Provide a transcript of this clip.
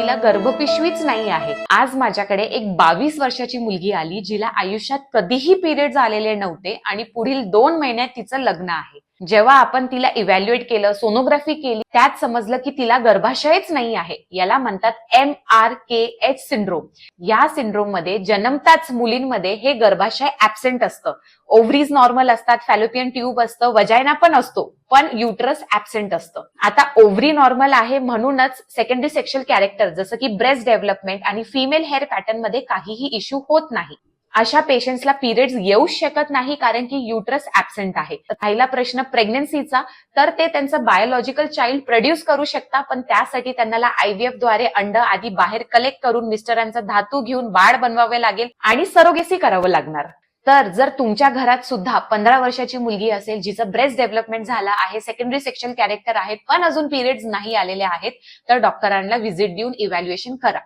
तिला गर्भपिशवीच नाही आहे। आज माझ्याकडे एक 22 वर्षाची मुलगी आली जिला आयुष्यात कधीही पिरियड्स आलेले नव्हते आणि पुढील 2 महिन्यात तिचं लग्न आहे। जेव्हा आपण तिला इव्हॅल्युएट केलं, सोनोग्राफी केली, त्यात समजलं की तिला गर्भाशयच नाही आहे। याला म्हणतात MRKH सिंड्रोम। या सिंड्रोम मध्ये जन्मताच मुलींमध्ये हे गर्भाशय ऍब्सेंट असतं। ओव्हरीज नॉर्मल असतात, फॅलोपियन ट्यूब असतं, वजायना पण असतो, पण युटरस ऍब्सेंट असतं। आता ओव्हरी नॉर्मल आहे म्हणूनच सेकंडरी सेक्शुअल कॅरेक्टर जसं की ब्रेस्ट डेव्हलपमेंट आणि फिमेल हेअर पॅटर्न मध्ये काहीही इश्यू होत नाही। अशा पेशंट्सला पिरियड्स येऊच शकत नाही कारण की युटरस ऍब्सेंट आहे। राहिला प्रश्न प्रेग्नन्सीचा, तर ते त्यांचं बायोलॉजिकल चाइल्ड प्रोड्यूस करू शकता, पण त्यासाठी त्यांना IVF द्वारे अंड आधी बाहेर कलेक्ट करून मिस्टरांचा धातू घेऊन बाळ बनवावे लागेल आणि सरोगेसी करावं लागणार। तर जर तुमच्या घरात सुद्धा 15 वर्षाची मुलगी असेल जिचं ब्रेस्ट डेव्हलपमेंट झाला आहे, सेकंडरी सेक्शुअल कॅरेक्टर आहेत, पण अजून पिरियड्स नाही आलेले आहेत, तर डॉक्टरांना व्हिजिट देऊन इव्हॅल्युएशन करा।